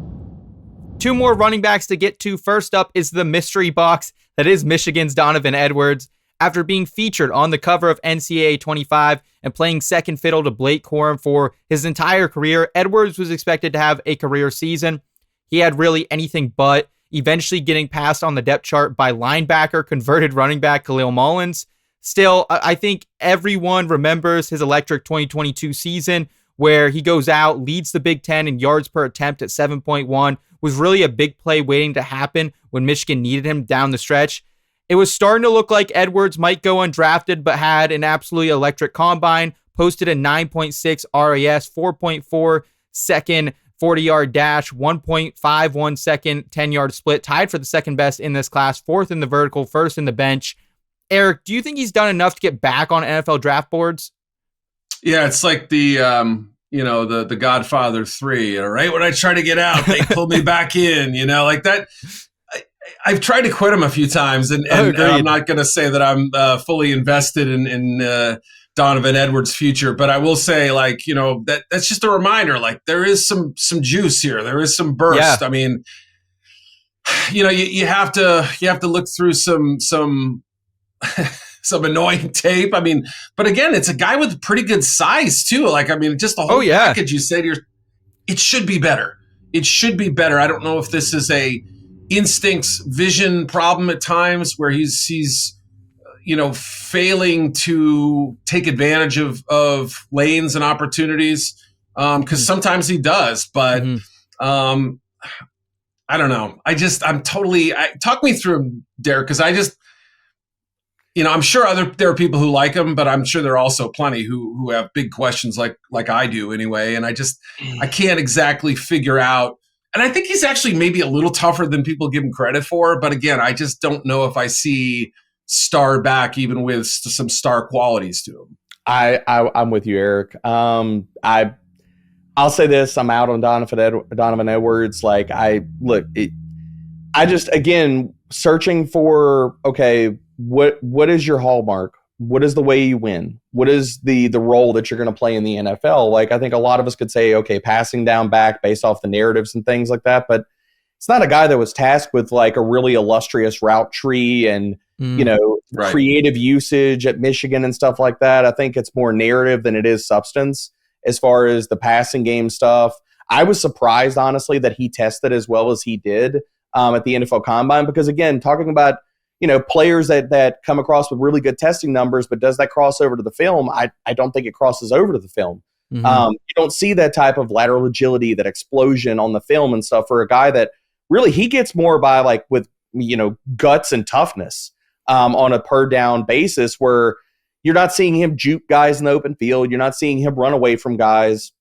2 more running backs to get to. First up is the mystery box that is Michigan's Donovan Edwards. After being featured on the cover of NCAA 25 and playing second fiddle to Blake Corum for his entire career, Edwards was expected to have a career season. He had really anything but, eventually getting passed on the depth chart by linebacker, converted running back Khalil Mullins. Still, I think everyone remembers his electric 2022 season where he goes out, leads the Big Ten in yards per attempt at 7.1, was really a big play waiting to happen when Michigan needed him down the stretch. It was starting to look like Edwards might go undrafted, but had an absolutely electric combine, posted a 9.6 RAS, 4.4 second 40-yard dash, 1.51 second 10-yard split, tied for the second best in this class, 4th in the vertical, 1st in the bench. Eric, do you think he's done enough to get back on NFL draft boards? Yeah, it's like the Godfather 3, all right? When I try to get out, they pull me back in, like that. I've tried to quit him a few times, and I'm not going to say that I'm fully invested in Donovan Edwards' future, but I will say, that's just a reminder. Like, there is some juice here. There is some burst. Yeah. I mean, you have to look through some some annoying tape. I mean, but again, it's a guy with pretty good size too. Just the whole package. You say to yourself, it should be better. It should be better. I don't know if this is a instincts vision problem at times where he's failing to take advantage of lanes and opportunities. Cause sometimes he does, but, I don't know. Talk me through him, Derek. Cause I'm sure there are people who like him, but I'm sure there are also plenty who have big questions like I do anyway. And I can't exactly figure out. And I think he's actually maybe a little tougher than people give him credit for. But again, I just don't know if I see star back, even with some star qualities to him. I'm with you, Eric. I'll say this: I'm out on Donovan Edwards. I just, again, searching for, okay, what is your hallmark? What is the way you win? What is the role that you're going to play in the NFL? Like, I think a lot of us could say, okay, passing down back based off the narratives and things like that, but it's not a guy that was tasked with like a really illustrious route tree and Right. creative usage at Michigan and stuff like that. I think it's more narrative than it is substance as far as the passing game stuff. I was surprised, honestly, that he tested as well as he did at the NFL Combine, because again, talking about players that come across with really good testing numbers, but does that cross over to the film? I don't think it crosses over to the film. You don't see that type of lateral agility, that explosion on the film and stuff for a guy that really he gets more by like with guts and toughness on a per down basis, where you're not seeing him juke guys in the open field. You're not seeing him run away from guys.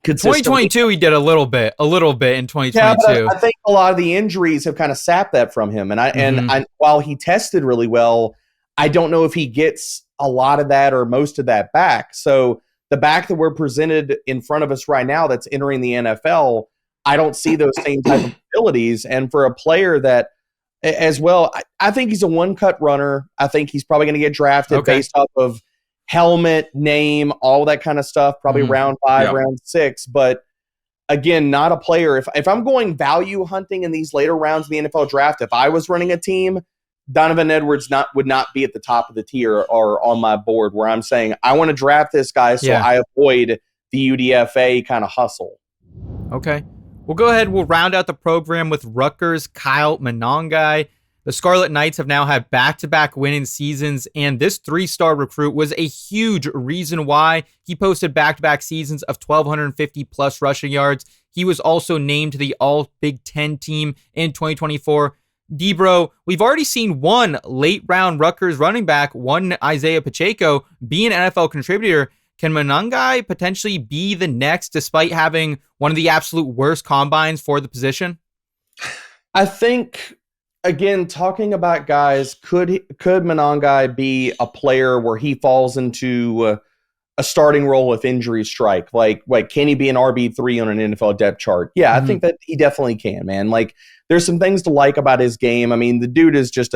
2022, he did a little bit in 2022. Yeah, but I think a lot of the injuries have kind of sapped that from him. And I while he tested really well, I don't know if he gets a lot of that or most of that back. So the back that we're presented in front of us right now that's entering the NFL, I don't see those same type of abilities. And for a player that as well, I think he's a one-cut runner. I think he's probably going to get drafted based off of helmet, name, all that kind of stuff, probably round 5, round 6. But again, not a player. If I'm going value hunting in these later rounds of the NFL draft, if I was running a team, Donovan Edwards would not be at the top of the tier or on my board where I'm saying I want to draft this guy so I avoid the UDFA kind of hustle. Okay. We'll go ahead. We'll round out the program with Rutgers' Kyle Monangai. The Scarlet Knights have now had back-to-back winning seasons, and this 3-star recruit was a huge reason why he posted back-to-back seasons of 1,250-plus rushing yards. He was also named to the All-Big Ten team in 2024. Debro, we've already seen one late-round Rutgers running back, one Isaiah Pacheco, be an NFL contributor. Can Monangai potentially be the next, despite having one of the absolute worst combines for the position? I think... Again, talking about guys, could Monangai be a player where he falls into a starting role if injuries strike? Like can he be an RB3 on an NFL depth chart? Yeah, I think that he definitely can, man. Like, there's some things to like about his game. I mean, the dude is he's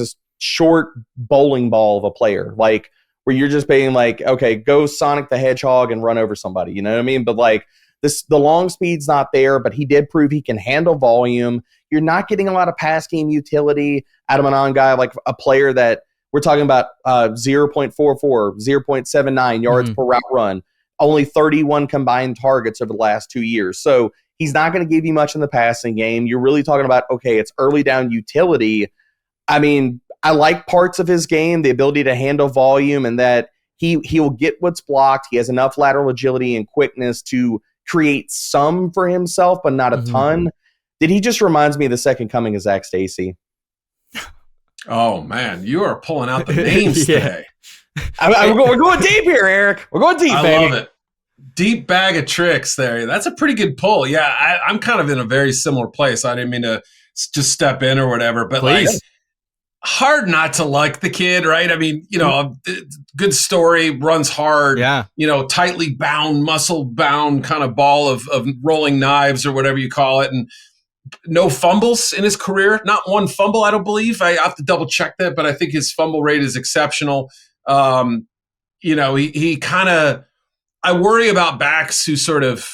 a short bowling ball of a player. Like, where you're just being like, okay, go Sonic the Hedgehog and run over somebody. You know what I mean? But like, the long speed's not there, but he did prove he can handle volume. You're not getting a lot of pass game utility out of an on-guy, like a player that we're talking about 0.44, 0.79 yards per route run, only 31 combined targets over the last 2 years. So he's not going to give you much in the passing game. You're really talking about, okay, it's early down utility. I mean, I like parts of his game, the ability to handle volume, and that he'll get what's blocked. He has enough lateral agility and quickness to create some for himself, but not a ton. He just reminds me of the second coming of Zach Stacy. Oh, man, you are pulling out the names today. We're going deep here, Eric. We're going deep, baby. I love it. Deep bag of tricks there. That's a pretty good pull. Yeah, I'm kind of in a very similar place. I didn't mean to just step in or whatever, but Please. Like, hard not to like the kid, right? I mean, good story, runs hard, tightly bound, muscle bound kind of ball of rolling knives or whatever you call it. And no fumbles in his career, not one fumble, I don't believe. I have to double check that, but I think his fumble rate is exceptional. He kind of, I worry about backs who sort of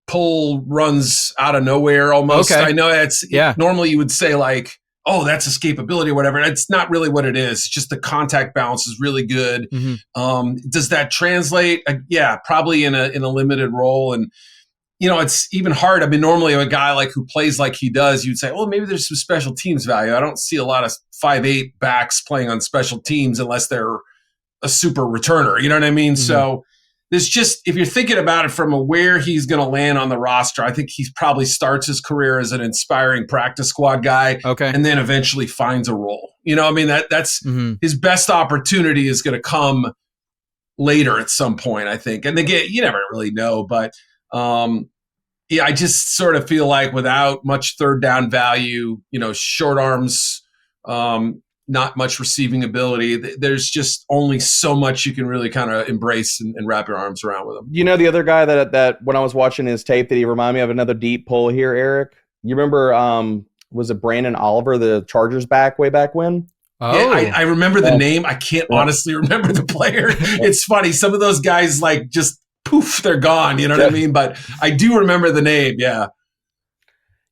pull runs out of nowhere almost. Okay. I know normally you would say like, oh, that's escapability or whatever. It's not really what it is. It's just the contact balance is really good. Does that translate? Yeah, probably in a limited role. And, it's even hard. I mean, normally a guy like who plays like he does, you'd say, well, maybe there's some special teams value. I don't see a lot of 5'8" backs playing on special teams unless they're a super returner. You know what I mean? So there's just, if you're thinking about it from where he's going to land on the roster, I think he probably starts his career as an inspiring practice squad guy, and then eventually finds a role. I mean, that's his best opportunity is going to come later at some point, I think. And again, you never really know, but I just sort of feel like without much third down value, short arms, not much receiving ability. There's just only so much you can really kind of embrace and wrap your arms around with him. You know, the other guy that when I was watching his tape that he reminded me of another deep pull here, Eric. You remember, was it Brandon Oliver, the Chargers back way back when? Oh, yeah, I remember the name. I can't honestly remember the player. It's funny. Some of those guys like just poof, they're gone. You know what I mean? But I do remember the name. Yeah.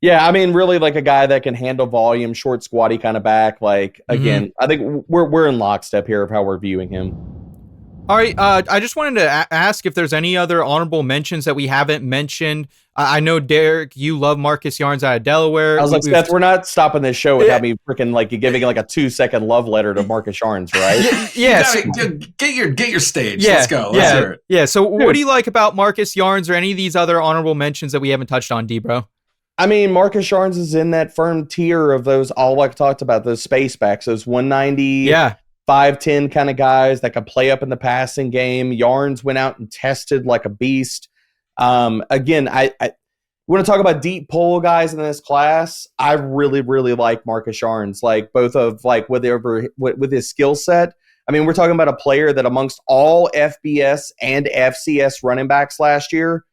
Yeah, I mean, really like a guy that can handle volume, short, squatty kind of back. Like, again, I think we're in lockstep here of how we're viewing him. All right, I just wanted to ask if there's any other honorable mentions that we haven't mentioned. I know, Derek, you love Marcus Yarns out of Delaware. I was like, Seth, we're not stopping this show without me freaking like giving like a 2-second love letter to Marcus Yarns, right? Yes. Get your stage. Yeah, Let's go. Let's hear it. Yeah. So what do you like about Marcus Yarns or any of these other honorable mentions that we haven't touched on, D-Bro? I mean, Marcus Yarns is in that firm tier of those, all like talked about, those space backs, those 190, 5'10" kind of guys that can play up in the passing game. Yarns went out and tested like a beast. Again, I want to talk about deep pull guys in this class. I really, really like Marcus Yarns, like both of like with his skill set. I mean, we're talking about a player that amongst all FBS and FCS running backs last year,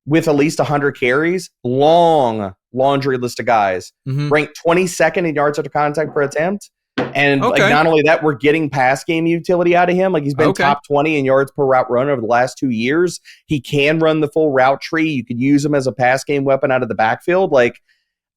with at least 100 carries, long laundry list of guys, ranked 22nd in yards after contact per attempt. And like not only that, we're getting pass game utility out of him. Like he's been top 20 in yards per route run over the last 2 years. He can run the full route tree. You could use him as a pass game weapon out of the backfield. Like,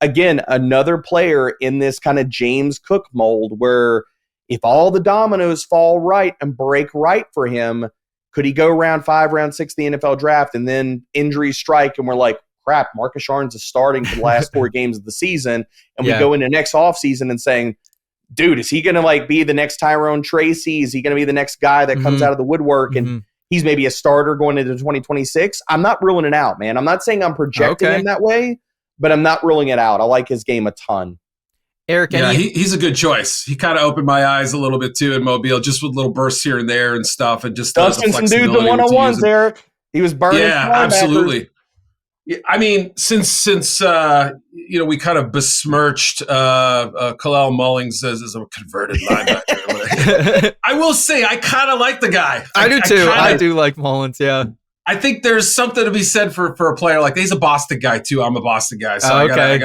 again, another player in this kind of James Cook mold where if all the dominoes fall right and break right for him, could he go round 5, round 6 the NFL draft, and then injuries strike, and we're like, crap, Marcus Yarns is starting for the last 4 games of the season, and we go into next offseason and saying, dude, is he going to like be the next Tyrone Tracy? Is he going to be the next guy that comes out of the woodwork and he's maybe a starter going into 2026? I'm not ruling it out, man. I'm not saying I'm projecting him that way, but I'm not ruling it out. I like his game a ton. Eric, he's a good choice. He kind of opened my eyes a little bit too in Mobile, just with little bursts here and there and stuff, and just dusting some dudes in one-on-ones, Eric. He was burning. Yeah, absolutely. Yeah, I mean, since we kind of besmirched Kalel Mullings as a converted linebacker. I will say I kind of like the guy. I do too. I do like Mullins. Yeah. I think there's something to be said for a player like he's a Boston guy too. I'm a Boston guy, so I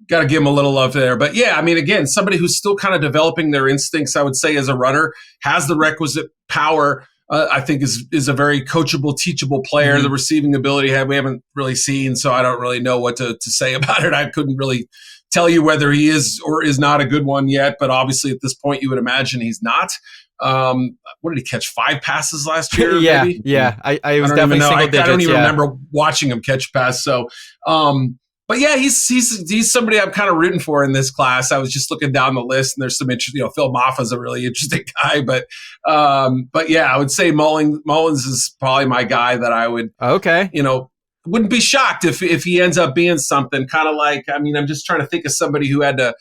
gotta give him a little love there. But yeah, I mean, again, somebody who's still kind of developing their instincts, I would say, as a runner, has the requisite power. I think is a very coachable, teachable player. The receiving ability we haven't really seen, so I don't really know what to say about it. I couldn't really tell you whether he is or is not a good one yet, but obviously at this point you would imagine he's not. What did he catch? 5 passes last year? Yeah, maybe? Yeah. I was definitely single digits. I don't even remember watching him catch pass. So, but yeah, he's somebody I'm kind of rooting for in this class. I was just looking down the list, and there's some interesting. Phil Maffa's a really interesting guy, but yeah, I would say Mullins is probably my guy that I would. Wouldn't be shocked if he ends up being something kind of like. I mean, I'm just trying to think of somebody who had to,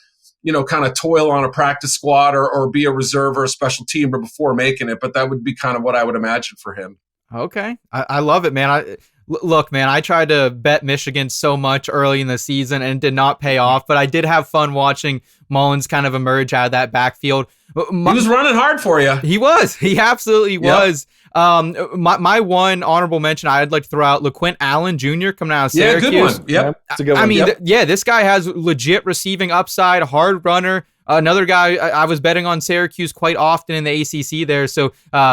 kind of toil on a practice squad or be a reserve or a special teamer before making it. But that would be kind of what I would imagine for him. Okay, I love it, man. Look, man, I tried to bet Michigan so much early in the season and it did not pay off, but I did have fun watching Mullins kind of emerge out of that backfield. He was running hard for you. He was. He absolutely was. My one honorable mention I'd like to throw out, LaQuint Allen Jr. coming out of Syracuse. Yeah, good one. Yep. That's a good one. I mean, this guy has legit receiving upside, hard runner. Another guy I was betting on Syracuse quite often in the ACC there, so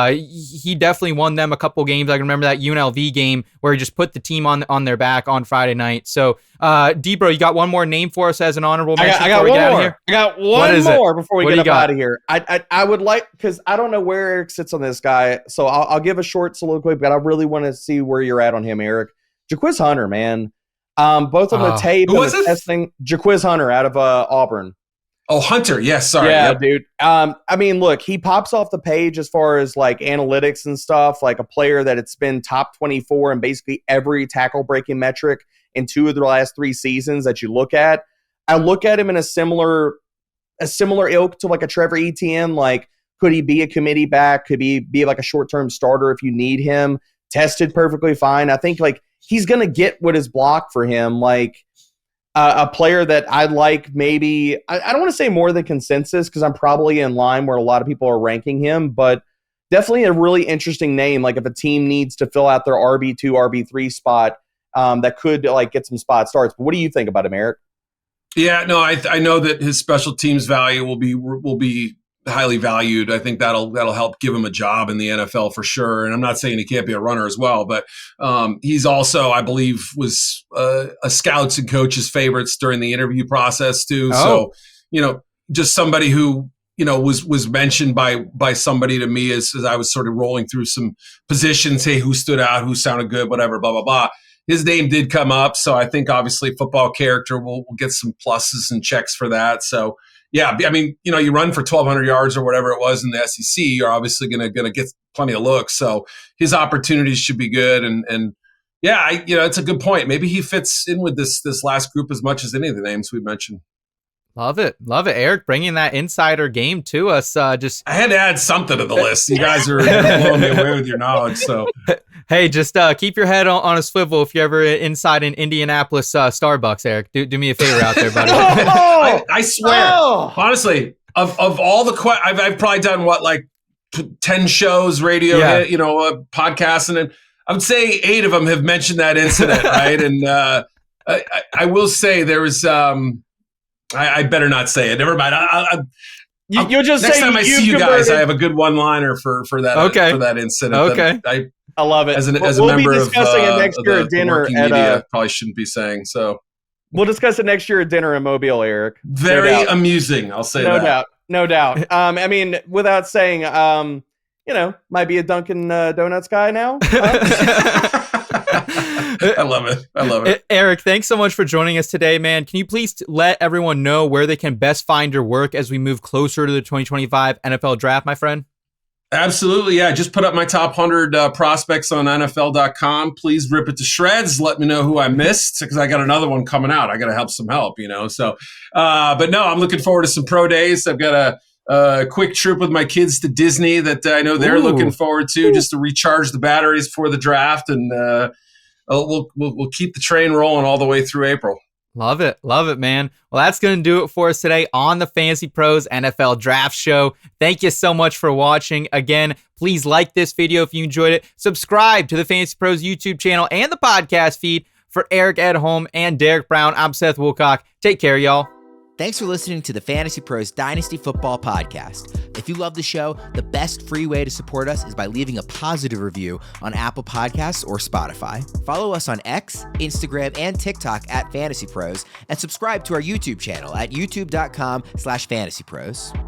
he definitely won them a couple games. I can remember that UNLV game where he just put the team on their back on Friday night. So, D-Bro, you got one more name for us as an honorable mention? I got one more. I got one more before we get out of here. I would like, because I don't know where Eric sits on this guy, so I'll give a short soliloquy, but I really want to see where you're at on him, Eric. Jaquiz Hunter, man. Both on the tape and the testing. Jaquiz Hunter out of Auburn. Oh, Hunter. Yes. Sorry. Yeah, dude. I mean, look, he pops off the page as far as like analytics and stuff, like a player that it's been top 24 in basically every tackle breaking metric in 2 of the last 3 seasons that you look at. I look at him in a similar ilk to like a Trevor Etienne. Like, could he be a committee back? Could he be like a short-term starter if you need him? Tested perfectly fine. I think like he's going to get what is blocked for him. Like, A player that I like, maybe I don't want to say more than consensus because I'm probably in line where a lot of people are ranking him, but definitely a really interesting name. Like if a team needs to fill out their RB2, RB3 spot, that could like get some spot starts. But what do you think about him, Eric? Yeah, no, I know that his special teams value will be highly valued. I think that'll help give him a job in the NFL for sure. And I'm not saying he can't be a runner as well, but he's also, I believe, was a scouts and coaches' favorites during the interview process too. Oh. So, just somebody who was mentioned by somebody to me as I was sort of rolling through some positions. Hey, who stood out? Who sounded good? Whatever. Blah blah blah. His name did come up, so I think obviously football character will get some pluses and checks for that. So. Yeah, I mean, you run for 1,200 yards or whatever it was in the SEC, you're obviously gonna get plenty of looks. So his opportunities should be good. And yeah, it's a good point. Maybe he fits in with this last group as much as any of the names we mentioned. Love it, Eric, bringing that insider game to us. I had to add something to the list. You guys are blowing me away with your knowledge. So hey, just keep your head on a swivel if you're ever inside an Indianapolis Starbucks, Eric. Do me a favor out there, buddy. I swear, honestly, of all the I've probably done like 10 shows, radio, podcasts, and I would say 8 of them have mentioned that incident, right? And I will say there was. I better not say it. Never mind. You'll just next say time I see you guys, I have a good one-liner for that. Okay. For that incident. Okay. I love it. As a we'll member be discussing of it next year at dinner at media, probably shouldn't be saying so. We'll discuss it next year at dinner in Mobile, Eric. Very amusing. I'll say that. No doubt. I mean, without saying, might be a Dunkin' Donuts guy now. I love it. Eric, thanks so much for joining us today, man. Can you please let everyone know where they can best find your work as we move closer to the 2025 NFL Draft, my friend? Absolutely, yeah. Just put up my top 100 prospects on NFL.com. Please rip it to shreds. Let me know who I missed because I got another one coming out. I got to have some help, So, but no, I'm looking forward to some pro days. I've got a quick trip with my kids to Disney that I know they're looking forward to, just to recharge the batteries for the draft, and we'll keep the train rolling all the way through April. Love it, man. Well, that's going to do it for us today on the Fantasy Pros NFL Draft Show. Thank you so much for watching. Again, please like this video if you enjoyed it. Subscribe to the Fantasy Pros YouTube channel and the podcast feed. For Eric Edholm and Derrek Brown, I'm Seth Woolcock. Take care, y'all. Thanks for listening to the Fantasy Pros Dynasty Football Podcast. If you love the show, the best free way to support us is by leaving a positive review on Apple Podcasts or Spotify. Follow us on X, Instagram, and TikTok at Fantasy Pros, and subscribe to our YouTube channel at youtube.com/fantasypros.